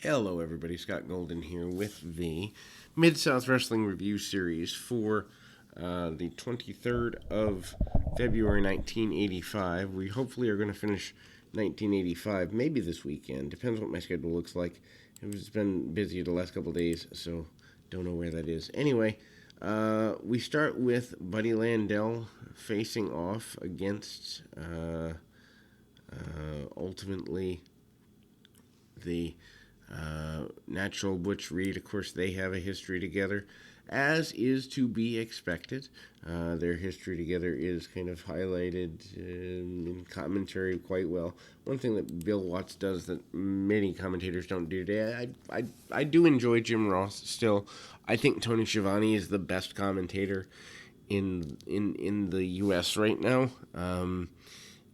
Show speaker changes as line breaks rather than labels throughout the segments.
Hello, everybody. Scott Golden here with the Mid South Wrestling Review Series for the 23rd of February 1985. We hopefully are going to finish 1985 maybe this weekend. Depends what my schedule looks like. It's been busy the last couple days, so don't know where that is. Anyway, we start with Buddy Landel facing off against ultimately the Natural Butch Reed. Of course, they have a history together, as is to be expected. Their history together is kind of highlighted in commentary quite well. One thing that Bill Watts does that many commentators don't do today, I do enjoy Jim Ross still. I think Tony Schiavone is the best commentator in the U.S. right now.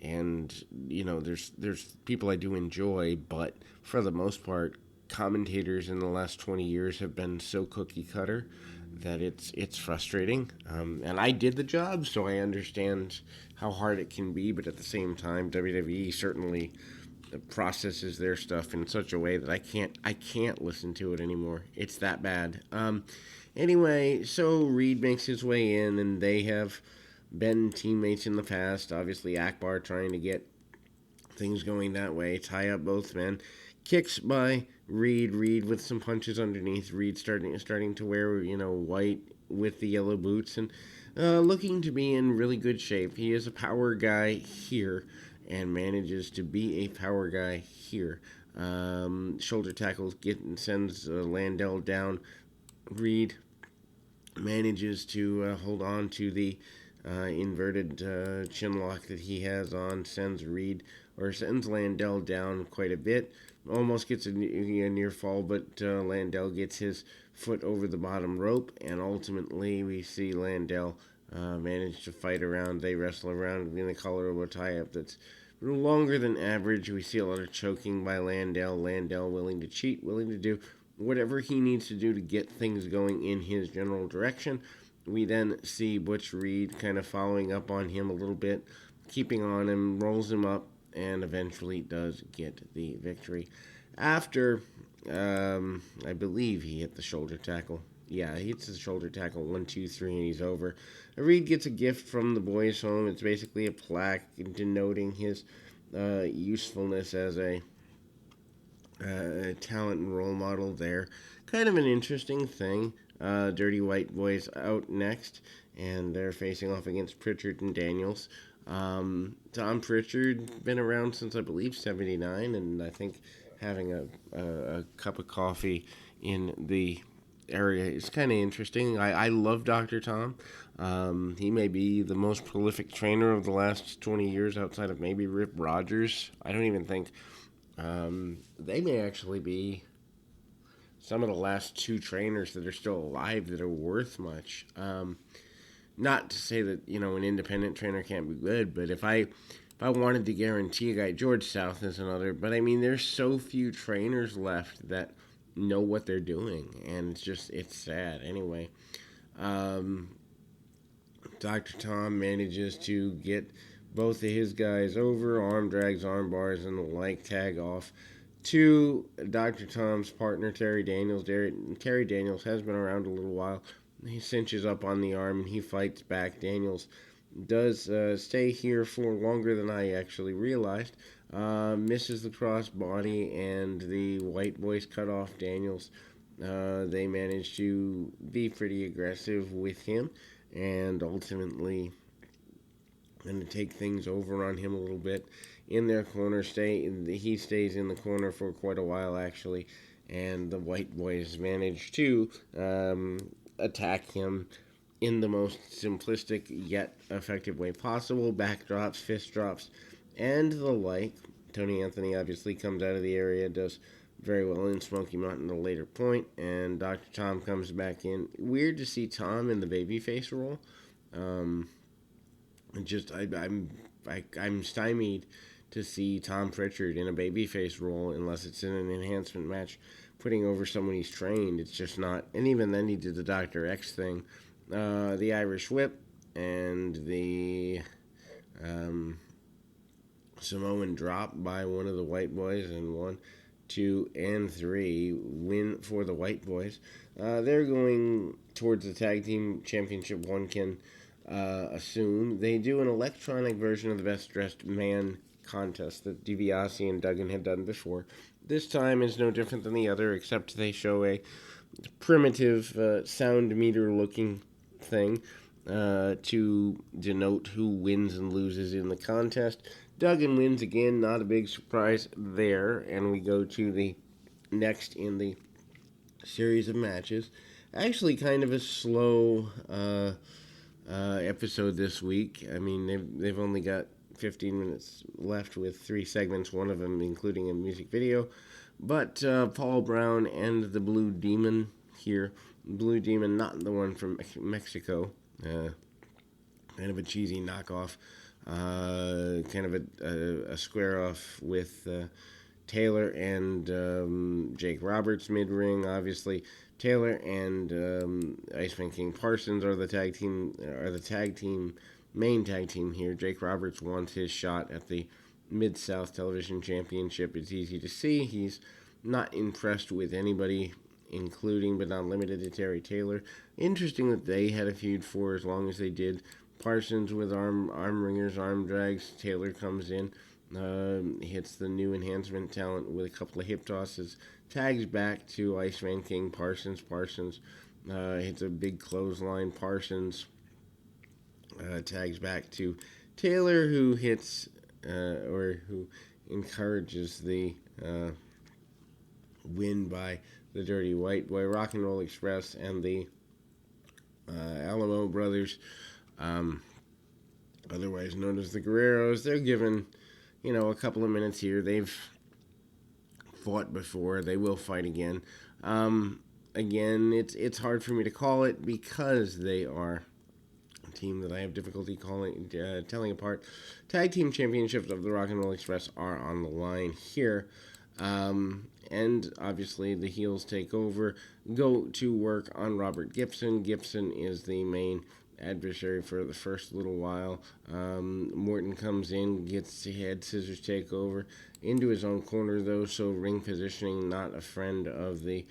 And there's people I do enjoy, but for the most part, commentators in the last 20 years have been so cookie cutter that it's frustrating. And I did the job, so I understand how hard it can be. But at the same time, WWE certainly processes their stuff in such a way that I can't listen to it anymore. It's that bad. Anyway, so Reed makes his way in, and they have been teammates in the past. Obviously, Akbar trying to get things going that way, tie up both men. Kicks by Reed. Reed with some punches underneath. Reed starting to wear white with the yellow boots and looking to be in really good shape. He is a power guy here and manages to be a power guy here. Shoulder tackles sends Landel down. Reed manages to hold on to the inverted chin lock that he has on, sends Landel down quite a bit. Almost gets a near fall, but Landel gets his foot over the bottom rope, and ultimately we see Landel manage to fight around. They wrestle around in the collar tie-up that's longer than average. We see a lot of choking by Landel. Landel willing to cheat, willing to do whatever he needs to do to get things going in his general direction. We then see Butch Reed kind of following up on him a little bit, keeping on him, rolls him up, and eventually does get the victory. After, I believe he hit the shoulder tackle. Yeah, he hits the shoulder tackle, 1, 2, 3, and he's over. Reed gets a gift from the boys' home. It's basically a plaque denoting his usefulness as a talent and role model there. Kind of an interesting thing. Dirty White Boys out next, and they're facing off against Pritchard and Daniels. Tom Pritchard been around since I believe '79, and I think having a cup of coffee in the area is kind of interesting. I love Dr. Tom. He may be the most prolific trainer of the last 20 years outside of maybe Rip Rogers. I don't even think they may actually be some of the last two trainers that are still alive that are worth much. Not to say that an independent trainer can't be good, but if I wanted to guarantee a guy, George South is another. But I mean, there's so few trainers left that know what they're doing, and it's sad. Anyway, Dr. Tom manages to get both of his guys over, arm drags, arm bars, and the like, tag off to Dr. Tom's partner, Terry Daniels. Terry Daniels has been around a little while. He cinches up on the arm and he fights back. Daniels does stay here for longer than I actually realized. Misses the crossbody, and the White Boys cut off Daniels. They manage to be pretty aggressive with him and ultimately going to take things over on him a little bit in their corner. He stays in the corner for quite a while, actually, and the White Boys manage to attack him in the most simplistic yet effective way possible. Backdrops, fist drops, and the like. Tony Anthony obviously comes out of the area, does very well in Smoky Mountain at a later point, and Dr. Tom comes back in. Weird to see Tom in the babyface role. I'm stymied to see Tom Pritchard in a babyface role unless it's in an enhancement match, putting over someone he's trained. It's just not. And even then, he did the Dr. X thing, the Irish Whip, and the Samoan drop by one of the White Boys, and one 2, and 3 win for the White Boys. They're going towards the Tag Team Championship, one can assume. They do an electronic version of the Best Dressed Man contest that DiBiase and Duggan had done before. This time is no different than the other, except they show a primitive sound meter looking thing to denote who wins and loses in the contest. Duggan wins again, not a big surprise there, and we go to the next in the series of matches. Actually, kind of a slow episode this week. I mean, they've only got 15 minutes left with 3 segments, one of them including a music video. But Paul Brown and the Blue Demon here. Blue Demon, not the one from Mexico. Kind of a cheesy knockoff. Kind of a square off with Taylor and Jake Roberts mid-ring, obviously. Taylor and Iceman King Parsons are the main tag team here. Jake Roberts wants his shot at the Mid-South Television Championship. It's easy to see he's not impressed with anybody, including but not limited to Terry Taylor. Interesting that they had a feud for as long as they did. Parsons with arm ringers, arm drags. Taylor comes in, hits the new enhancement talent with a couple of hip tosses. Tags back to Iceman King Parsons. Parsons hits a big clothesline. Parsons tags back to Taylor, who hits or who encourages the win by the Dirty White Boy. Rock and Roll Express and the Alamo Brothers, otherwise known as the Guerreros, they're given, a couple of minutes here. They've fought before. They will fight again. Again, it's hard for me to call it because they are a team that I have difficulty telling apart. Tag Team Championships of the Rock and Roll Express are on the line here. And obviously the heels take over, go to work on Robert Gibson. Gibson is the main adversary for the first little while. Morton comes in, gets the head scissors take over into his own corner though, so ring positioning not a friend of the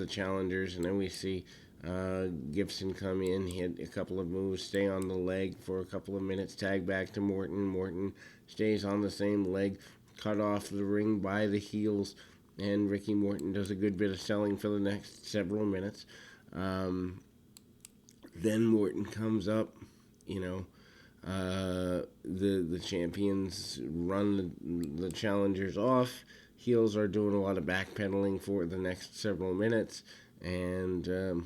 challengers. And then we see Gibson come in, hit a couple of moves, stay on the leg for a couple of minutes, tag back to Morton. Morton stays on the same leg, cut off the ring by the heels, and Ricky Morton does a good bit of selling for the next several minutes. Then Morton comes up, the champions run the challengers off. Heels are doing a lot of backpedaling for the next several minutes, and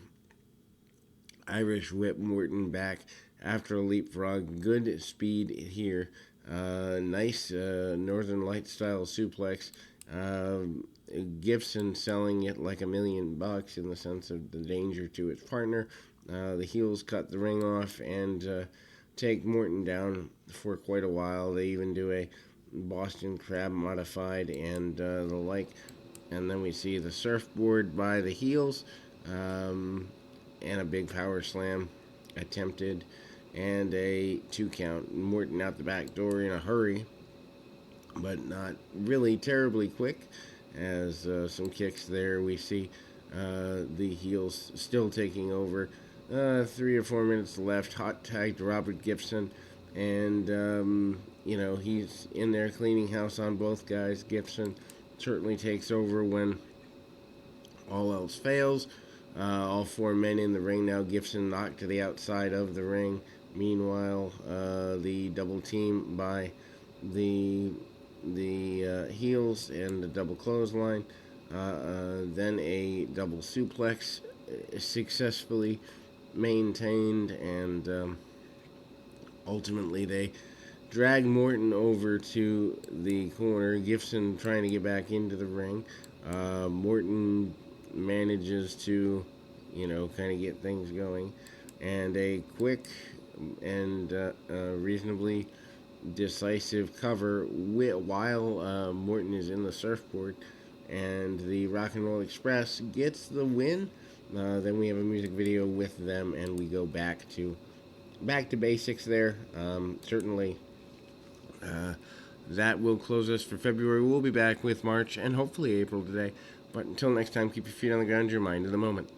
Irish whip Morton back after a leapfrog. Good speed here. Nice Northern Light style suplex. Gibson selling it like $1,000,000 in the sense of the danger to its partner. The heels cut the ring off and take Morton down for quite a while. They even do a Boston Crab modified and the like. And then we see the surfboard by the heels and a big power slam attempted and a 2 count. Morton out the back door in a hurry, but not really terribly quick, as some kicks there. We see the heels still taking over. 3 or 4 minutes left. Hot tag to Robert Gibson, and he's in there cleaning house on both guys. Gibson certainly takes over when all else fails. All 4 men in the ring now. Gibson knocked to the outside of the ring. Meanwhile, the double team by the heels and the double clothesline. Then a double suplex successfully maintained, and ultimately they drag Morton over to the corner. Gibson trying to get back into the ring. Morton manages to, kind of get things going, and a quick and reasonably decisive cover while Morton is in the surfboard, and the Rock and Roll Express gets the win. Then we have a music video with them, and we go back to basics there. Certainly that will close us for February. We'll be back with March and hopefully April today. But until next time, keep your feet on the ground, your mind in the moment.